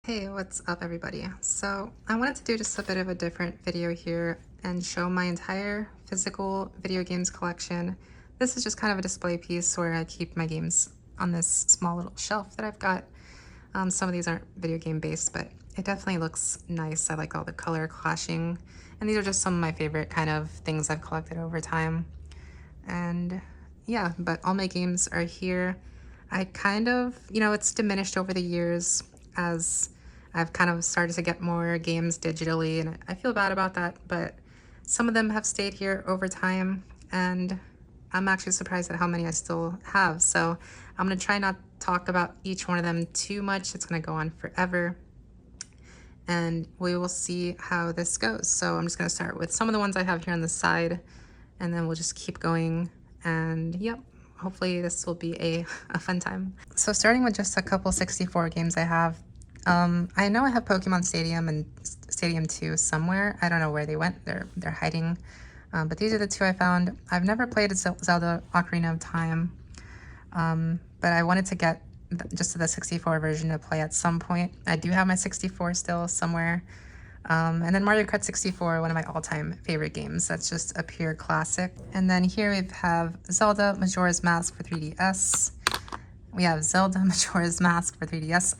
Hey, what's up everybody? So I wanted to do just a bit of a different video here and show my entire physical video games collection. This is just kind of a display piece where I keep my games on this small little shelf that I've got. Some of these aren't video game based, but it definitely looks nice. I like all the color clashing. And these are just some of my favorite kind of things I've collected over time. And yeah, but all my games are here. I kind of, it's diminished over the years as I've kind of started to get more games digitally, and I feel bad about that, but some of them have stayed here over time, and I'm actually surprised at how many I still have. So I'm going to try not to talk about each one of them too much. It's going to go on forever, and we will see how this goes. So I'm just going to start with some of the ones I have here on the side, and then we'll just keep going. And yep, hopefully this will be a fun time. So starting with just a couple 64 games I have. I know I have Pokemon Stadium and Stadium 2 somewhere. I don't know where they went. They're hiding. But these are the two I found. I've never played Zelda Ocarina of Time, but I wanted to get just the 64 version to play at some point. I do have my 64 still somewhere. And then Mario Kart 64, one of my all-time favorite games. That's just a pure classic. And then here we have Zelda Majora's Mask for 3DS. We have Zelda Majora's Mask for 3DS.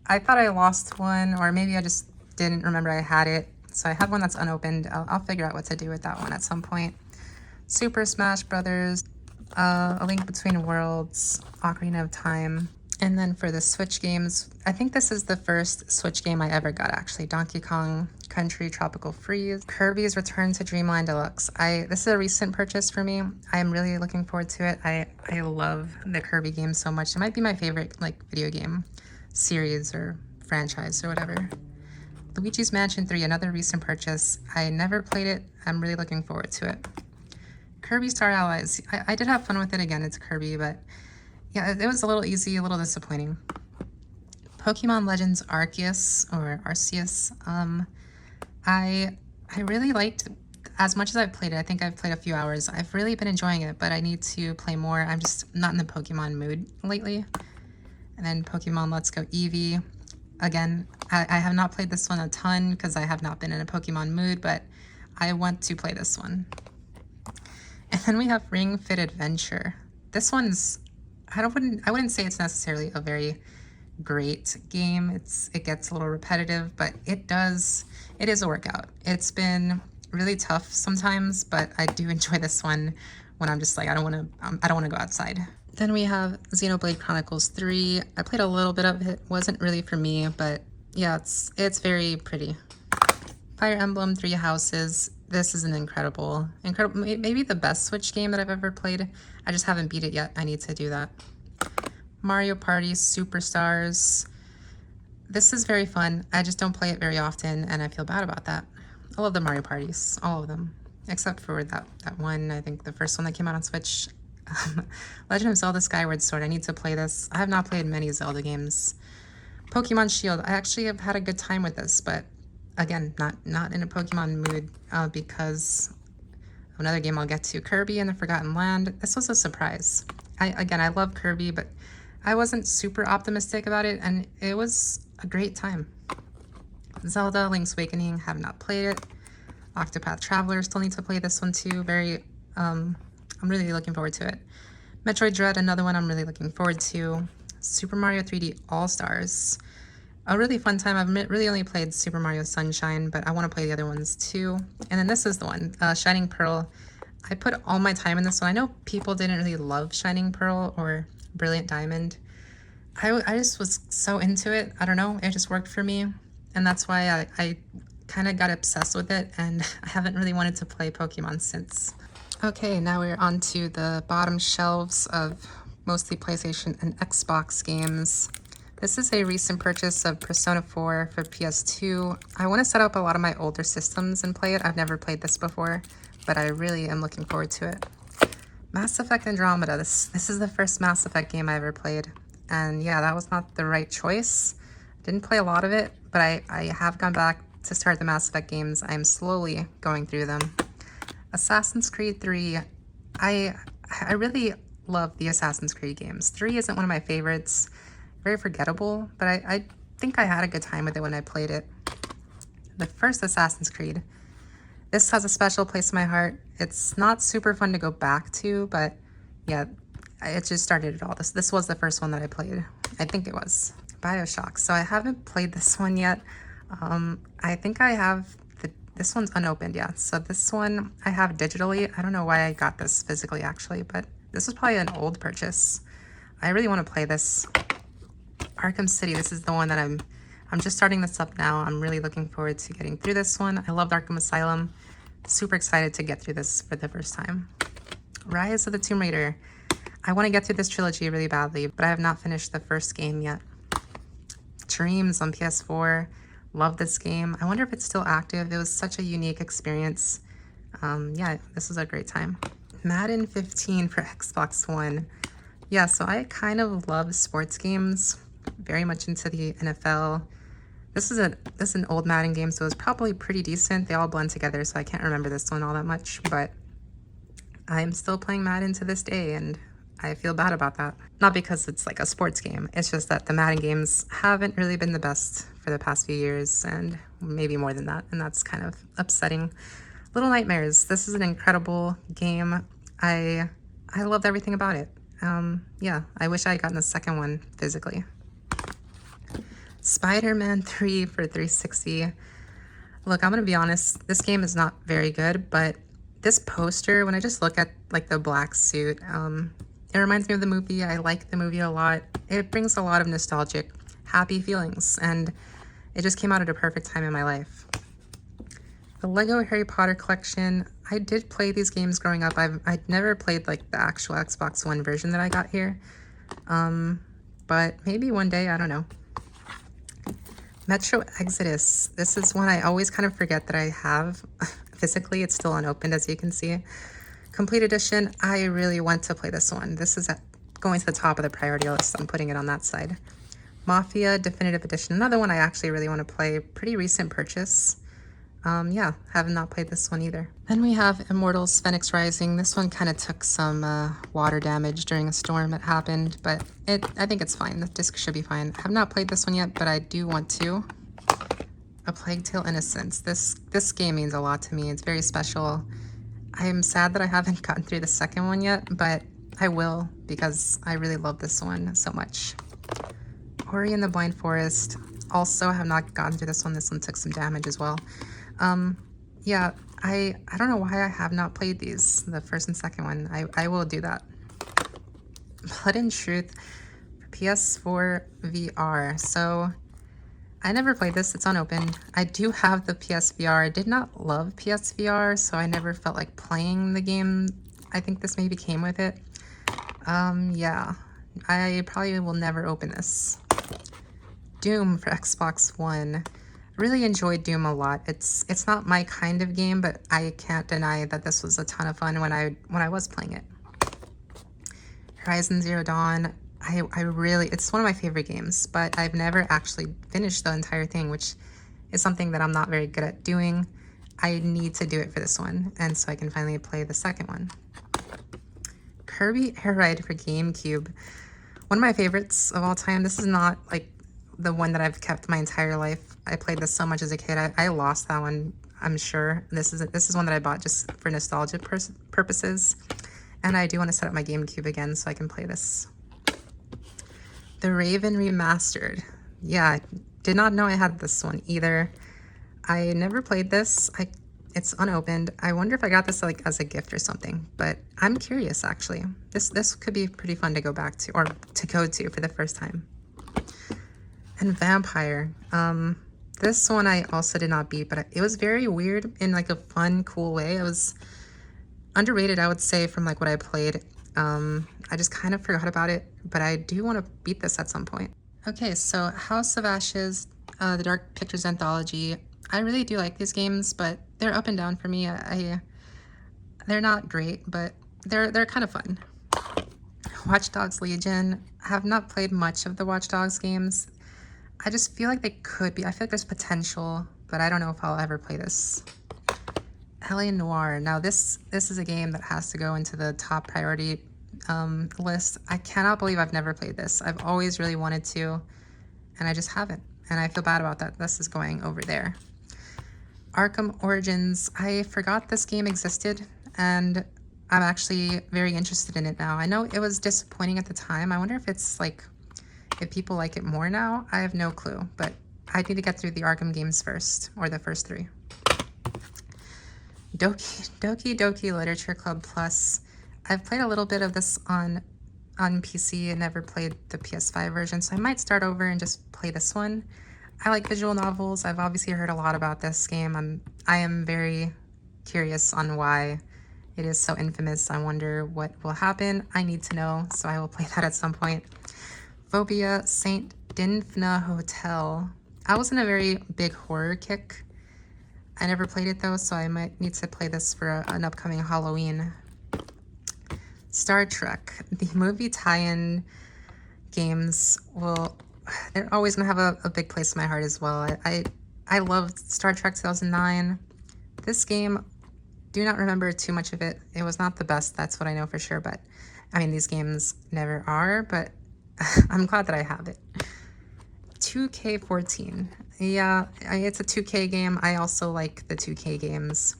I thought I lost one, or maybe I just didn't remember I had it. So I have one that's unopened. I'll figure out what to do with that one at some point. Super Smash Brothers, A Link Between Worlds, Ocarina of Time. And then for the Switch games, I think this is the first Switch game I ever got, actually. Donkey Kong Country Tropical Freeze, Kirby's Return to Dreamland Deluxe. This is a recent purchase for me. I'm really looking forward to it. I love the Kirby game so much. It might be my favorite video game series or franchise or whatever. Luigi's Mansion 3, another recent purchase. I never played it. I'm really looking forward to it. Kirby Star Allies. I did have fun with it again. It's Kirby, but yeah, it was a little easy, a little disappointing. Pokemon Legends Arceus, or Arceus. I really liked, as much as I've played it, I think I've played a few hours. I've really been enjoying it, but I need to play more. I'm just not in the Pokemon mood lately. And then Pokemon Let's Go Eevee. Again, I have not played this one a ton because I have not been in a Pokemon mood, but I want to play this one. And then we have Ring Fit Adventure. This one's, I wouldn't say it's necessarily a very great game. It gets a little repetitive, but it is a workout. It's been really tough sometimes, but I do enjoy this one when I'm just like, I don't want to go outside. Then we have Xenoblade Chronicles 3. I played a little bit of it. Wasn't really for me, but yeah, it's very pretty. Fire Emblem Three Houses. This is an incredible, maybe the best Switch game that I've ever played. I just haven't beat it yet. I need to do that. Mario Party Superstars. This is very fun. I just don't play it very often, and I feel bad about that. I love the Mario Parties, all of them, except for that one, I think the first one that came out on Switch. Legend of Zelda Skyward Sword. I need to play this. I have not played many Zelda games. Pokemon Shield. I actually have had a good time with this, but again, not in a Pokemon mood because of another game I'll get to. Kirby and the Forgotten Land. This was a surprise. I love Kirby, but I wasn't super optimistic about it, and it was a great time. Zelda Link's Awakening. Have not played it. Octopath Traveler. Still need to play this one too. I'm really looking forward to it. Metroid Dread, another one I'm really looking forward to. Super Mario 3D All-Stars. A really fun time. I've really only played Super Mario Sunshine, but I want to play the other ones too. And then this is the one, Shining Pearl. I put all my time in this one. I know people didn't really love Shining Pearl or Brilliant Diamond. I just was so into it. I don't know. It just worked for me. And that's why I kind of got obsessed with it, and I haven't really wanted to play Pokemon since. Okay, now we're on to the bottom shelves of mostly PlayStation and Xbox games. This is a recent purchase of Persona 4 for PS2. I want to set up a lot of my older systems and play it. I've never played this before, but I really am looking forward to it. Mass Effect Andromeda. This is the first Mass Effect game I ever played. And yeah, that was not the right choice. Didn't play a lot of it, but I have gone back to start the Mass Effect games. I'm slowly going through them. Assassin's Creed 3. I really love the Assassin's Creed games. 3 isn't one of my favorites. Very forgettable, but I think I had a good time with it when I played it. The first Assassin's Creed. This has a special place in my heart. It's not super fun to go back to, but yeah, it just started it all. This was the first one that I played. I think it was. BioShock. So I haven't played this one yet. I think I have this one's unopened, yeah. So this one I have digitally. I don't know why I got this physically actually, but this is probably an old purchase. I really want to play this. Arkham City. This is the one that I'm just starting this up now. I'm really looking forward to getting through this one. I loved Arkham Asylum. Super excited to get through this for the first time. Rise of the Tomb Raider. I want to get through this trilogy really badly, but I have not finished the first game yet. Dreams on PS4. Love this game. I wonder if it's still active. It was such a unique experience. Yeah, this was a great time. Madden 15 for Xbox One. Yeah, so I kind of love sports games. Very much into the NFL. This is an old Madden game, so it was probably pretty decent. They all blend together, so I can't remember this one all that much, but I'm still playing Madden to this day, and I feel bad about that. Not because it's like a sports game, it's just that the Madden games haven't really been the best for the past few years, and maybe more than that, and that's kind of upsetting. Little Nightmares. This is an incredible game. I loved everything about it. Yeah, I wish I had gotten the second one physically. Spider-Man 3 for 360. Look, I'm gonna be honest, this game is not very good, but this poster, when I just look at like the black suit, it reminds me of the movie. I like the movie a lot. It brings a lot of nostalgic, happy feelings, and it just came out at a perfect time in my life. The Lego Harry Potter collection. I did play these games growing up. I'd never played like the actual Xbox One version that I got here. But maybe one day, I don't know. Metro Exodus. This is one I always kind of forget that I have. Physically, it's still unopened, as you can see. Complete Edition. I really want to play this one. This is going to the top of the priority list. I'm putting it on that side. Mafia Definitive Edition. Another one I actually really want to play. Pretty recent purchase. Yeah, have not played this one either. Then we have Immortals Phoenix Rising. This one kind of took some water damage during a storm that happened, but I think it's fine. The disc should be fine. I have not played this one yet, but I do want to. A Plague Tale Innocence. This game means a lot to me. It's very special. I am sad that I haven't gotten through the second one yet, but I will because I really love this one so much. Ori and the Blind Forest. Also have not gotten through this one. This one took some damage as well. Yeah, I don't know why I have not played these, the first and second one. I will do that. Blood and Truth for PS4 VR. So I never played this. It's unopened. I do have the PSVR. I did not love PSVR, so I never felt like playing the game. I think this maybe came with it. Yeah, I probably will never open this. Doom for Xbox One. Really enjoyed Doom a lot. It's not my kind of game, but I can't deny that this was a ton of fun when I was playing it. Horizon Zero Dawn. It's one of my favorite games, but I've never actually finished the entire thing, which is something that I'm not very good at doing. I need to do it for this one, and so I can finally play the second one. Kirby Air Ride for GameCube. One of my favorites of all time. This is not like the one that I've kept my entire life. I played this so much as a kid. I lost that one, I'm sure. This is one that I bought just for nostalgia purposes. And I do want to set up my GameCube again so I can play this. The Raven Remastered. Yeah, I did not know I had this one either. I never played this. It's unopened. I wonder if I got this like as a gift or something, but I'm curious actually. This could be pretty fun to go back to, or to go to for the first time. And Vampire. This one I also did not beat, but it was very weird in like a fun, cool way. It was underrated, I would say, from like what I played. I just kind of forgot about it, but I do want to beat this at some point. Okay, so House of Ashes, the Dark Pictures Anthology. I really do like these games, but they're up and down for me. They're not great, but they're kind of fun. Watch Dogs Legion. I have not played much of the Watch Dogs games. I just feel like they could be. I feel like there's potential, but I don't know if I'll ever play this. LA Noire. Now this is a game that has to go into the top priority list. I cannot believe I've never played this. I've always really wanted to, and I just haven't. and I feel bad about that. This is going over there. Arkham Origins. I forgot this game existed, and I'm actually very interested in it now. I know it was disappointing at the time. I wonder if it's like, if people like it more now. I have no clue, but I need to get through the Arkham games first, or the first 3. Doki Doki Literature Club Plus. I've played a little bit of this on PC and never played the PS5 version, so I might start over and just play this one. I like visual novels. I've obviously heard a lot about this game. I am very curious on why it is so infamous. I wonder what will happen. I need to know, so I will play that at some point. Phobia Saint Dinfna Hotel. I was in a very big horror kick. I never played it though, so I might need to play this for an upcoming Halloween. Star Trek. The movie tie-in games they're always gonna have a big place in my heart as well. I loved Star Trek 2009. This game, do not remember too much of it. It was not the best, that's what I know for sure, but I mean, these games never are, but I'm glad that I have it. 2K14. Yeah, it's a 2K game. I also like the 2K games.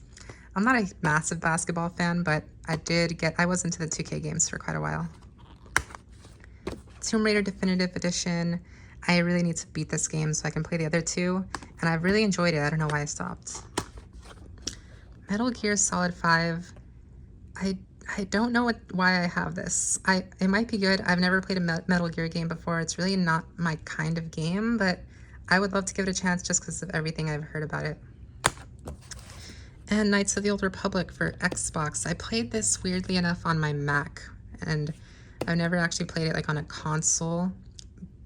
I'm not a massive basketball fan, but I was into the 2K games for quite a while. Tomb Raider Definitive Edition. I really need to beat this game so I can play the other 2, and I've really enjoyed it. I don't know why I stopped. Metal Gear Solid 5. I don't know why I have this. It might be good. I've never played a Metal Gear game before. It's really not my kind of game, but I would love to give it a chance just because of everything I've heard about it. And Knights of the Old Republic for Xbox. I played this weirdly enough on my Mac, and I've never actually played it like on a console.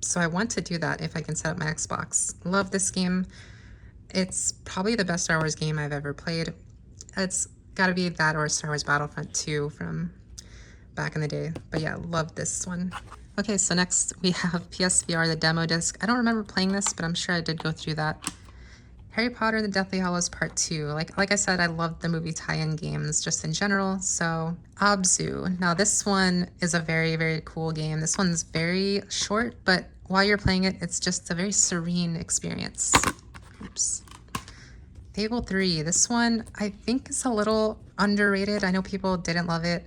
So I want to do that if I can set up my Xbox. Love this game. It's probably the best Star Wars game I've ever played. It's gotta be that or Star Wars Battlefront 2 from back in the day. But yeah, love this one. Okay, so next we have PSVR, the demo disc. I don't remember playing this, but I'm sure I did go through that. Harry Potter and the Deathly Hallows Part 2. Like I said, I love the movie tie-in games just in general. So Abzu. Now this one is a very, very cool game. This one's very short, but while you're playing it, it's just a very serene experience. Oops. Fable 3. This one I think is a little underrated. I know people didn't love it.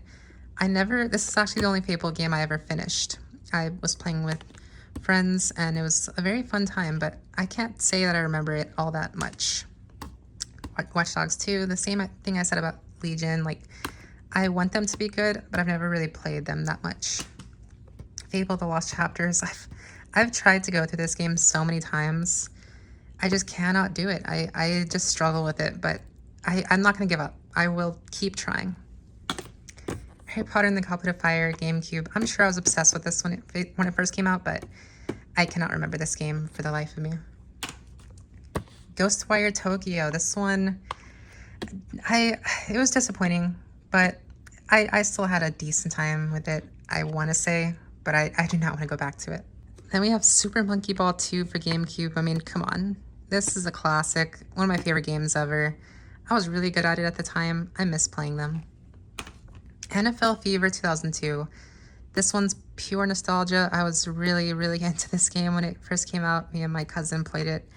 This is actually the only Fable game I ever finished. I was playing with friends and it was a very fun time, but I can't say that I remember it all that much. Watch Dogs 2, the same thing I said about Legion. Like, I want them to be good, but I've never really played them that much. Fable The Lost Chapters. I've tried to go through this game so many times. I just cannot do it. I just struggle with it, but I'm not going to give up. I will keep trying. Harry Potter and the Goblet of Fire, GameCube. I'm sure I was obsessed with this when it first came out, but I cannot remember this game for the life of me. Ghostwire Tokyo. This one, it was disappointing, but I still had a decent time with it, I want to say, but I do not want to go back to it. Then we have Super Monkey Ball 2 for GameCube. I mean, come on. This is a classic. One of my favorite games ever. I was really good at it at the time. I miss playing them. NFL Fever 2002. This one's pure nostalgia. I was really, really into this game when it first came out. Me and my cousin played it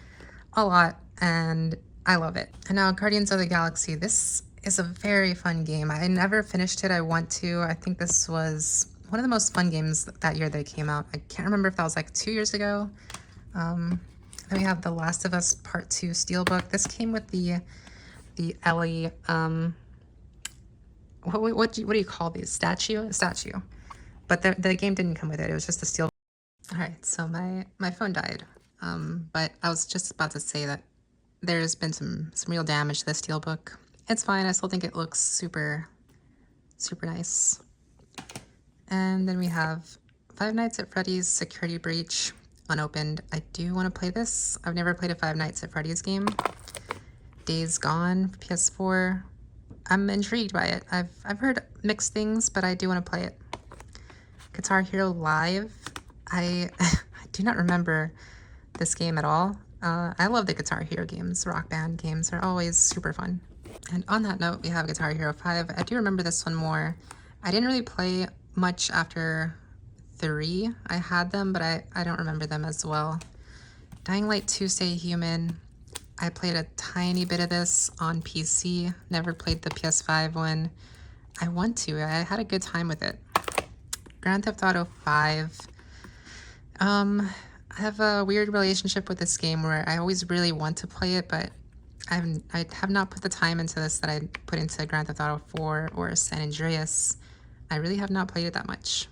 a lot, and I love it. And now Guardians of the Galaxy. This is a very fun game. I never finished it. I want to. I think this was one of the most fun games that year that it came out. I can't remember if that was like 2 years ago. Then we have The Last of Us Part 2 Steelbook. This came with the Ellie, what do you call these? Statue? But the game didn't come with it. It was just a steel. All right, so my phone died. But I was just about to say that there's been some real damage to the steelbook. It's fine. I still think it looks super, super nice. And then we have Five Nights at Freddy's Security Breach unopened. I do want to play this. I've never played a Five Nights at Freddy's game. Days Gone for PS4. I'm intrigued by it. I've heard mixed things, but I do want to play it. Guitar Hero Live. I do not remember this game at all. I love the Guitar Hero games. Rock Band games are always super fun. And on that note, we have Guitar Hero 5. I do remember this one more. I didn't really play much after 3. I had them, but I don't remember them as well. Dying Light 2 Stay Human. I played a tiny bit of this on PC. Never played the PS5 one. I want to. I had a good time with it. Grand Theft Auto 5. I have a weird relationship with this game where I always really want to play it, but I have not put the time into this that I put into Grand Theft Auto 4 or San Andreas. I really have not played it that much.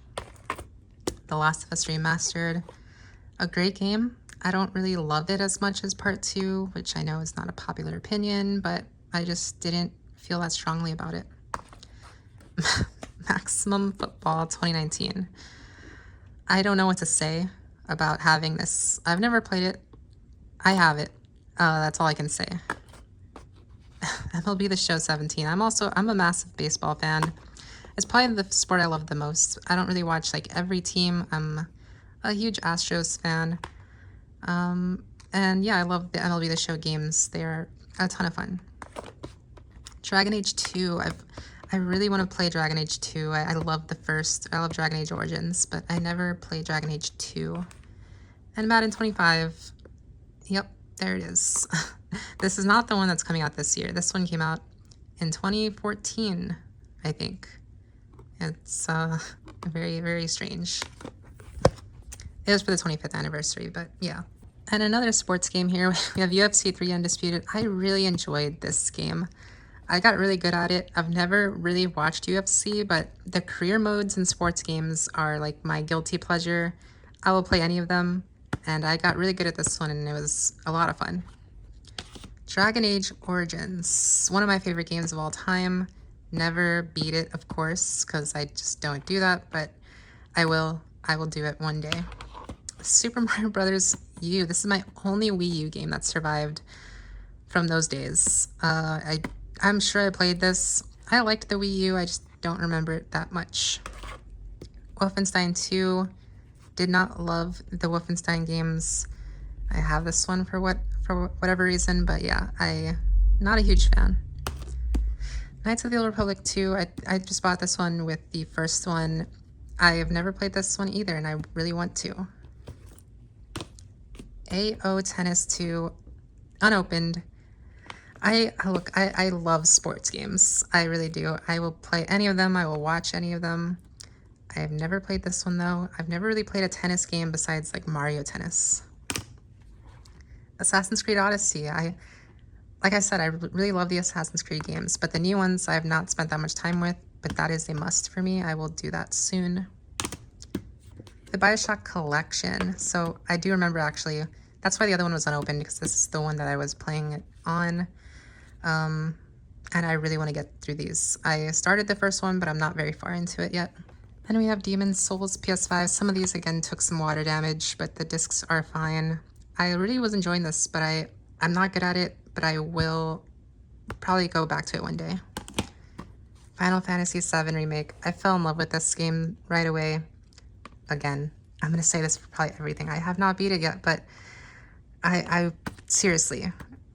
The Last of Us Remastered. A great game. I don't really love it as much as Part 2, which I know is not a popular opinion, but I just didn't feel that strongly about it. Maximum Football 2019. I don't know what to say about having this. I've never played it. I have it. That's all I can say. MLB The Show 17. I'm a massive baseball fan. It's probably the sport I love the most. I don't really watch like every team. I'm a huge Astros fan. And yeah, I love the MLB The Show games. They're a ton of fun. Dragon Age 2. I really want to play Dragon Age 2. I love the first. I love Dragon Age Origins, but I never played Dragon Age 2. And Madden 25. Yep, there it is. This is not the one that's coming out this year. This one came out in 2014, I think. It's very, very strange. It was for the 25th anniversary, but yeah. And another sports game here. We have UFC 3 Undisputed. I really enjoyed this game. I got really good at it. I've never really watched UFC, but the career modes in sports games are like my guilty pleasure. I will play any of them, and I got really good at this one, and it was a lot of fun. Dragon Age Origins, one of my favorite games of all time. Never beat it, of course, because I just don't do that, but I will do it one day. Super Mario Brothers U. This is my only Wii U game that survived from those days. I'm sure I played this. I liked the Wii U, I just don't remember it that much. Wolfenstein 2. Did not love the Wolfenstein games. I have this one for whatever reason, but yeah, not a huge fan. Knights of the Old Republic 2. I just bought this one with the first one. I have never played this one either, and I really want to. AO Tennis 2. Unopened. I love sports games. I really do. I will play any of them. I will watch any of them. I have never played this one though. I've never really played a tennis game besides like Mario Tennis. Assassin's Creed Odyssey. Like I said, I really love the Assassin's Creed games, but the new ones I have not spent that much time with, but that is a must for me. I will do that soon. The BioShock Collection. So I do remember actually, that's why the other one was unopened, because this is the one that I was playing it on. And I really want to get through these. I started the first one, but I'm not very far into it yet. Then we have Demon's Souls PS5. Some of these, again, took some water damage, but the discs are fine. I really was enjoying this, but I'm not good at it, but I will probably go back to it one day. Final Fantasy VII Remake. I fell in love with this game right away. Again, I'm going to say this for probably everything. I have not beat it yet, but I seriously,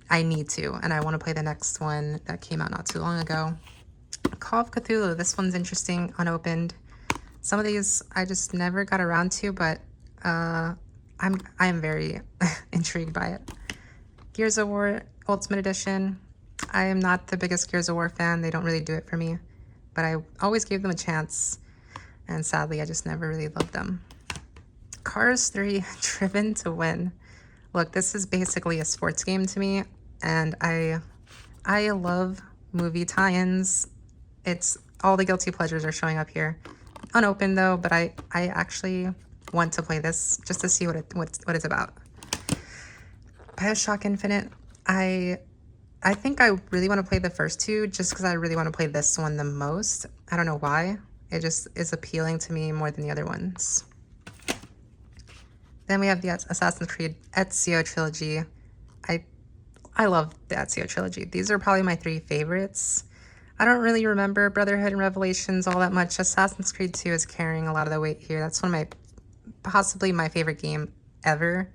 I need to, and I want to play the next one that came out not too long ago. Call of Cthulhu. This one's interesting, unopened. Some of these I just never got around to, but I am very intrigued by it. Gears of War Ultimate Edition. I am not the biggest Gears of War fan. They don't really do it for me, but I always gave them a chance, and sadly I just never really loved them. Cars 3 Driven to Win. Look, this is basically a sports game to me, and I love movie tie-ins. It's all the guilty pleasures are showing up here. Unopened though, but I actually want to play this just to see what it's about. BioShock Infinite. I think I really want to play the first two just because I really want to play this one the most. I don't know why. It just is appealing to me more than the other ones. Then we have the Assassin's Creed Ezio trilogy. I love the Ezio trilogy. These are probably my 3 favorites. I don't really remember Brotherhood and Revelations all that much. Assassin's Creed 2 is carrying a lot of the weight here. That's one of possibly my favorite game ever.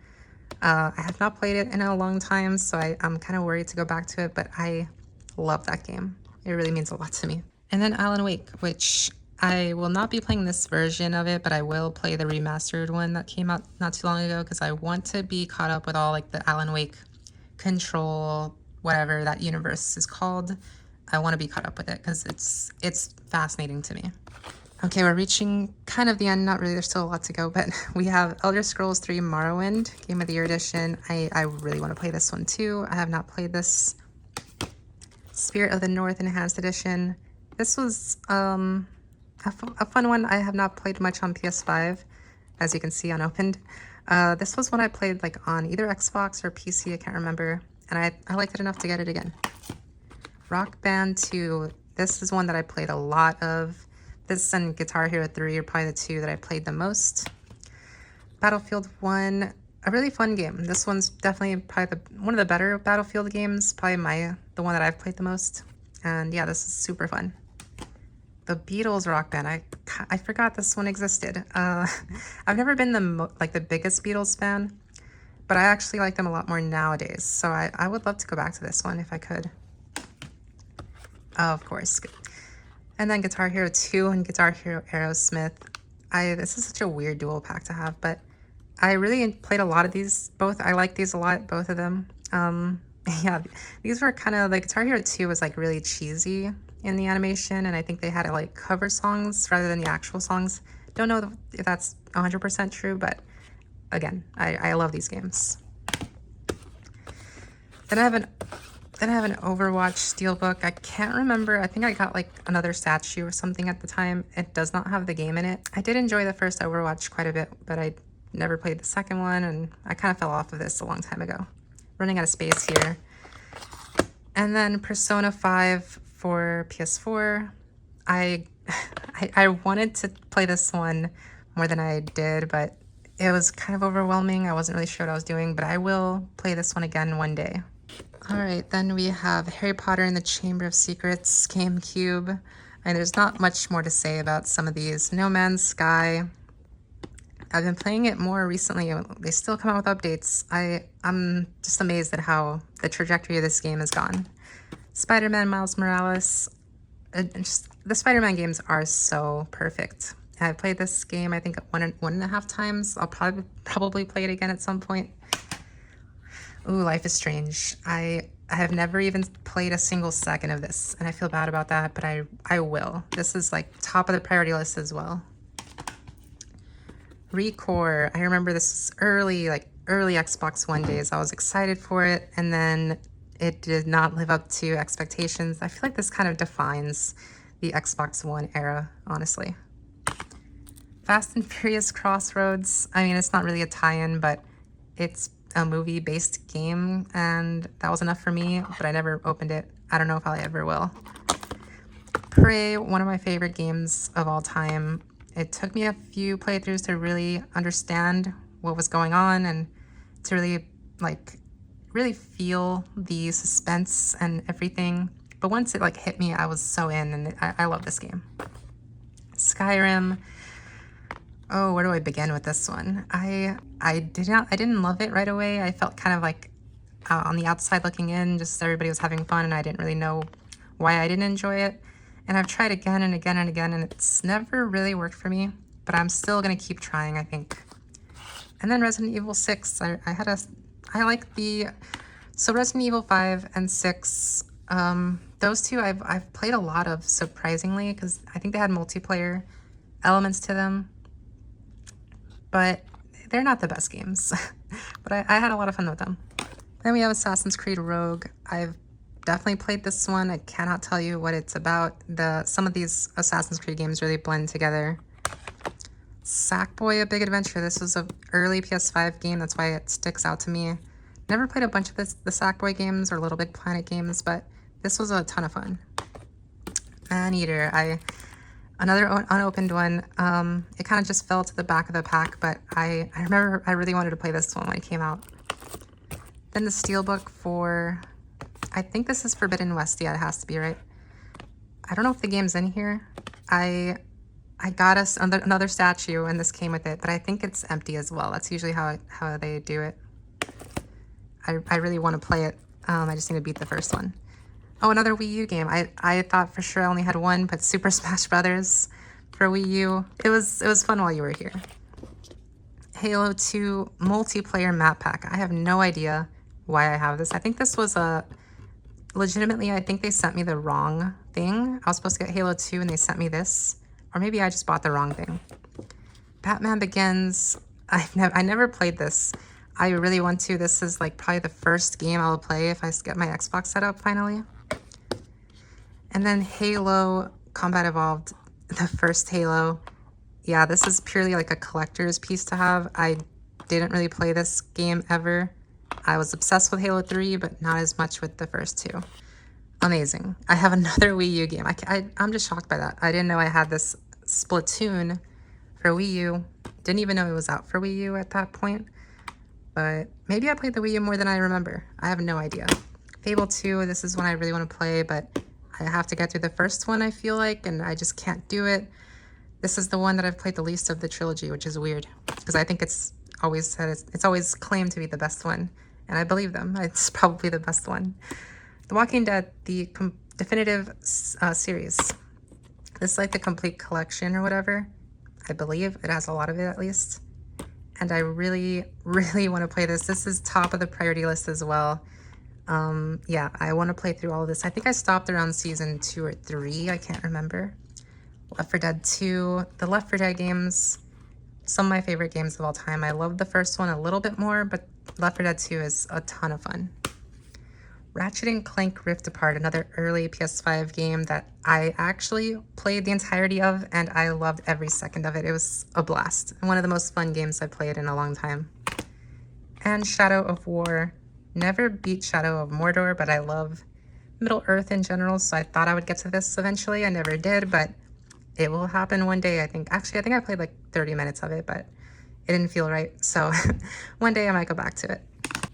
I have not played it in a long time, so I'm kind of worried to go back to it, but I love that game. It really means a lot to me. And then Alan Wake, which I will not be playing this version of it, but I will play the remastered one that came out not too long ago because I want to be caught up with all like the Alan Wake Control, whatever that universe is called. I want to be caught up with it because it's fascinating to me. Okay, we're reaching kind of the end. Not really, there's still a lot to go, but we have Elder Scrolls 3 Morrowind, Game of the Year Edition. I really want to play this one too. I have not played this. Spirit of the North Enhanced Edition. This was a fun one. I have not played much on PS5, as you can see unopened. This was one I played like on either Xbox or PC, I can't remember, and I liked it enough to get it again. Rock Band 2. This is one that I played a lot of. This and Guitar Hero 3 are probably the two that I played the most. Battlefield 1, a really fun game. This one's definitely probably one of the better Battlefield games, probably the one that I've played the most. And yeah, this is super fun. The Beatles Rock Band, I forgot this one existed. I've never been the biggest Beatles fan, but I actually like them a lot more nowadays. So I would love to go back to this one if I could. Oh, of course. And then Guitar Hero 2 and Guitar Hero Aerosmith. This is such a weird dual pack to have, but I really played a lot of these. Both, I like these a lot, both of them. Yeah, these were kind of like Guitar Hero 2 was like really cheesy in the animation, and I think they had to like cover songs rather than the actual songs. Don't know if that's 100% true, but again, I love these games. Then I have an Overwatch Steelbook. I can't remember. I think I got like another statue or something at the time. It does not have the game in it. I did enjoy the first Overwatch quite a bit, but I never played the second one, and I kind of fell off of this a long time ago. Running out of space here. And then Persona 5 for PS4. I wanted to play this one more than I did, but it was kind of overwhelming. I wasn't really sure what I was doing, but I will play this one again one day. All right, then we have Harry Potter and the Chamber of Secrets, GameCube. And there's not much more to say about some of these. No Man's Sky. I've been playing it more recently. They still come out with updates. I'm just amazed at how the trajectory of this game has gone. Spider-Man Miles Morales. The Spider-Man games are so perfect. I've played this game, I think, one and a half times. I'll probably play it again at some point. Ooh, Life is Strange. I have never even played a single second of this, and I feel bad about that, but I will. This is like top of the priority list as well. Recore. I remember this was early Xbox One days. I was excited for it, and then it did not live up to expectations. I feel like this kind of defines the Xbox One era, honestly. Fast and Furious Crossroads. I mean, it's not really a tie-in, but it's a movie-based game, and that was enough for me, but I never opened it. I don't know if I ever will. Prey, one of my favorite games of all time. It took me a few playthroughs to really understand what was going on and to really feel the suspense and everything. But once it hit me, I was so in, and I love this game. Skyrim. Oh, where do I begin with this one? I didn't love it right away. I felt kind of on the outside looking in, just everybody was having fun, and I didn't really know why I didn't enjoy it. And I've tried again and again and again, and it's never really worked for me, but I'm still gonna keep trying, I think. And then Resident Evil 6, so Resident Evil 5 and 6, those two I've played a lot of, surprisingly, because I think they had multiplayer elements to them, but they're not the best games. But I had a lot of fun with them. Then we have Assassin's Creed Rogue. I've definitely played this one. I cannot tell you what it's about. Some of these Assassin's Creed games really blend together. Sackboy: A Big Adventure. This was an early PS5 game. That's why it sticks out to me. Never played a bunch of the Sackboy games or Little Big Planet games, but this was a ton of fun. Maneater. Another unopened one. It kind of just fell to the back of the pack, but I remember I really wanted to play this one when it came out. Then the Steelbook for, I think this is Forbidden West. Yeah, it has to be, right? I don't know if the game's in here. I got us another statue, and this came with it, but I think it's empty as well. That's usually how they do it. I really want to play it. I just need to beat the first one. Oh, another Wii U game. I thought for sure I only had one, but Super Smash Brothers for Wii U. It was fun while you were here. Halo 2 multiplayer map pack. I have no idea why I have this. I think this was legitimately, I think they sent me the wrong thing. I was supposed to get Halo 2 and they sent me this. Or maybe I just bought the wrong thing. Batman Begins. I never played this. I really want to. This is like probably the first game I'll play if I get my Xbox set up finally. And then Halo Combat Evolved, the first Halo. Yeah, this is purely like a collector's piece to have. I didn't really play this game ever. I was obsessed with Halo 3, but not as much with the first two. Amazing. I have another Wii U game. I'm just shocked by that. I didn't know I had this Splatoon for Wii U. Didn't even know it was out for Wii U at that point. But maybe I played the Wii U more than I remember. I have no idea. Fable 2, this is one I really want to play, but I have to get through the first one, I feel like, and I just can't do it. This is the one that I've played the least of the trilogy, which is weird, because I think it's always claimed to be the best one, and I believe them. It's probably the best one. The Walking Dead, the definitive series. This is like the complete collection or whatever. I believe it has a lot of it at least. And I really, really want to play this. This is top of the priority list as well. Yeah, I want to play through all of this. I think I stopped around season 2 or 3. I can't remember. Left 4 Dead 2. The Left 4 Dead games, some of my favorite games of all time. I love the first one a little bit more, but Left 4 Dead 2 is a ton of fun. Ratchet & Clank Rift Apart, another early PS5 game that I actually played the entirety of, and I loved every second of it. It was a blast. One of the most fun games I've played in a long time. And Shadow of War. Never beat Shadow of Mordor, but I love Middle Earth in general, so I thought I would get to this eventually. I never did, but it will happen one day, I think. Actually, I think I played like 30 minutes of it, but it didn't feel right, so one day I might go back to it.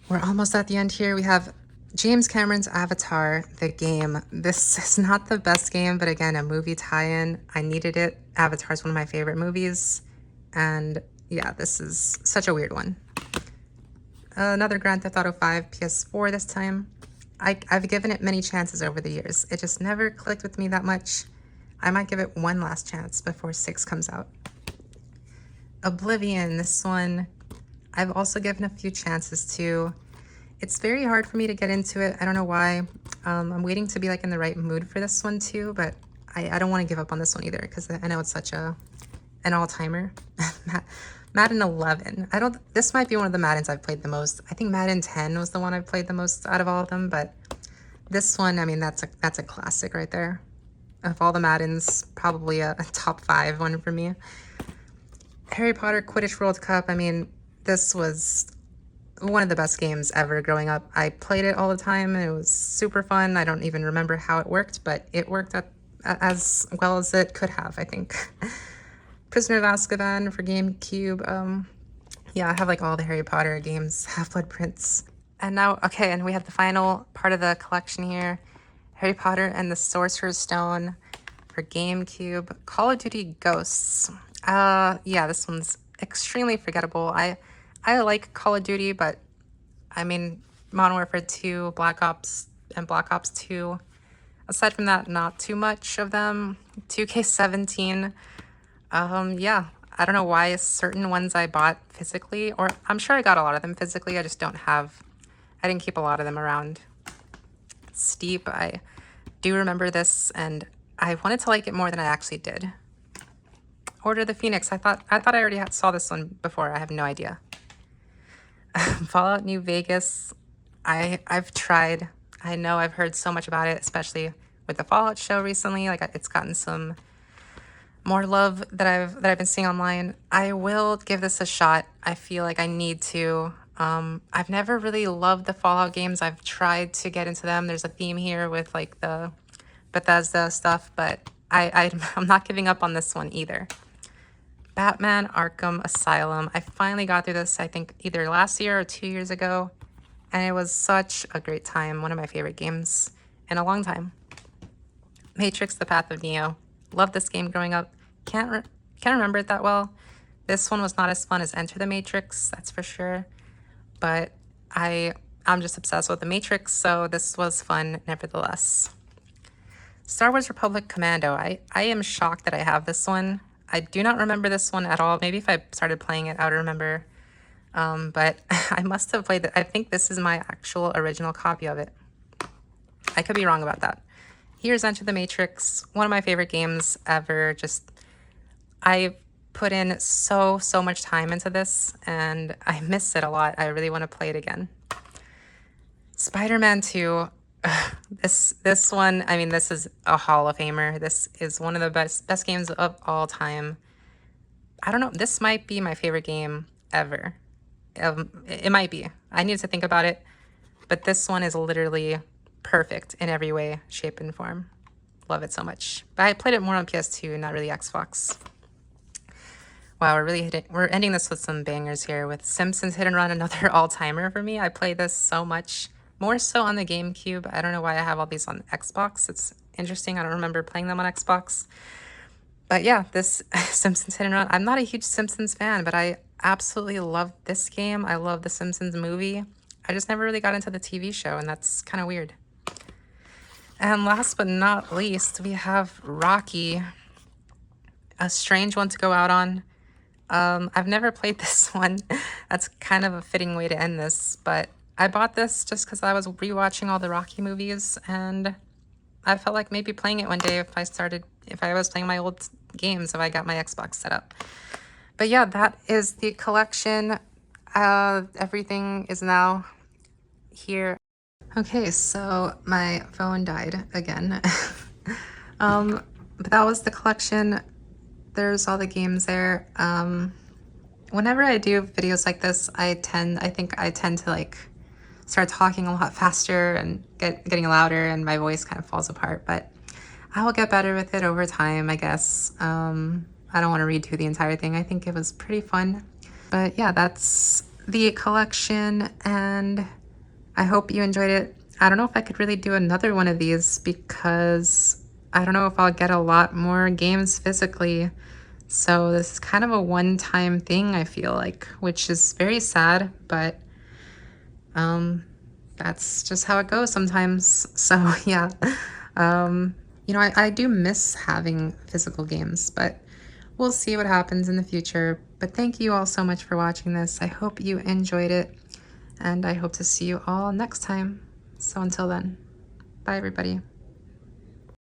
We're almost at the end here. We have James Cameron's Avatar, the game. This is not the best game, but again, a movie tie-in. I needed it. Avatar is one of my favorite movies, and yeah, this is such a weird one. Another Grand Theft Auto 5 PS4 this time. I've given it many chances over the years. It just never clicked with me that much. I might give it one last chance before 6 comes out. Oblivion, this one, I've also given a few chances to. It's very hard for me to get into it. I don't know why. I'm waiting to be like in the right mood for this one too, but I don't want to give up on this one either because I know it's such an all-timer. Madden 11. This might be one of the Maddens I've played the most. I think Madden 10 was the one I've played the most out of all of them, but this one, I mean, that's a classic right there. Of all the Maddens, probably a top 5 one for me. Harry Potter Quidditch World Cup. I mean, this was one of the best games ever growing up. I played it all the time and it was super fun. I don't even remember how it worked, but it worked as well as it could have, I think. Prisoner of Azkaban for GameCube. Yeah, I have like all the Harry Potter games, Half-Blood Prince. And now, okay, and we have the final part of the collection here. Harry Potter and the Sorcerer's Stone for GameCube. Call of Duty Ghosts. Yeah, this one's extremely forgettable. I like Call of Duty, but I mean, Modern Warfare 2, Black Ops, and Black Ops 2. Aside from that, not too much of them. 2K17. Yeah, I don't know why certain ones I bought physically, or I'm sure I got a lot of them physically, I just I didn't keep a lot of them around. Steep, I do remember this, and I wanted to like it more than I actually did. Order of the Phoenix, I thought I already saw this one before, I have no idea. Fallout New Vegas, I've tried. I know I've heard so much about it, especially with the Fallout show recently. Like, it's gotten some more love that I've been seeing online. I will give this a shot. I feel like I need to. I've never really loved the Fallout games. I've tried to get into them. There's a theme here with like the Bethesda stuff, but I'm not giving up on this one either. Batman Arkham Asylum. I finally got through this, I think either last year or 2 years ago, and it was such a great time. One of my favorite games in a long time. Matrix: The Path of Neo. Loved this game growing up. Can't remember it that well. This one was not as fun as Enter the Matrix, that's for sure. But I'm just obsessed with the Matrix, so this was fun nevertheless. Star Wars Republic Commando. I am shocked that I have this one. I do not remember this one at all. Maybe if I started playing it, I would remember. But I must have played it. I think this is my actual original copy of it. I could be wrong about that. Here's Enter the Matrix, one of my favorite games ever. Just, I put in so much time into this, and I miss it a lot. I really want to play it again. Spider-Man 2, this one, I mean, this is a Hall of Famer. This is one of the best games of all time. I don't know, this might be my favorite game ever. It might be. I need to think about it, but this one is literally perfect in every way, shape, and form. Love it so much. But I played it more on PS2, not really Xbox. Wow, we're ending this with some bangers here with Simpsons Hit and Run, another all-timer for me. I play this so much, more so on the GameCube. I don't know why I have all these on Xbox. It's interesting. I don't remember playing them on Xbox. But yeah, this Simpsons Hit and Run. I'm not a huge Simpsons fan, but I absolutely love this game. I love the Simpsons movie. I just never really got into the TV show, and that's kind of weird. And last but not least, we have Rocky, a strange one to go out on. I've never played this one. That's kind of a fitting way to end this, but I bought this just because I was rewatching all the Rocky movies, and I felt like maybe playing it one day if I was playing my old games, if I got my Xbox set up. But yeah, that is the collection. Everything is now here. Okay, so my phone died again. But that was the collection. There's all the games there. Whenever I do videos like this, I tend to like start talking a lot faster and getting louder, and my voice kind of falls apart, but I will get better with it over time, I guess. I don't want to read through the entire thing. I think it was pretty fun. But yeah, that's the collection, and I hope you enjoyed it. I don't know if I could really do another one of these because I don't know if I'll get a lot more games physically. So this is kind of a one-time thing, I feel like, which is very sad, but that's just how it goes sometimes. So yeah, you know, I do miss having physical games, but we'll see what happens in the future. But thank you all so much for watching this. I hope you enjoyed it, and I hope to see you all next time. So until then, bye everybody.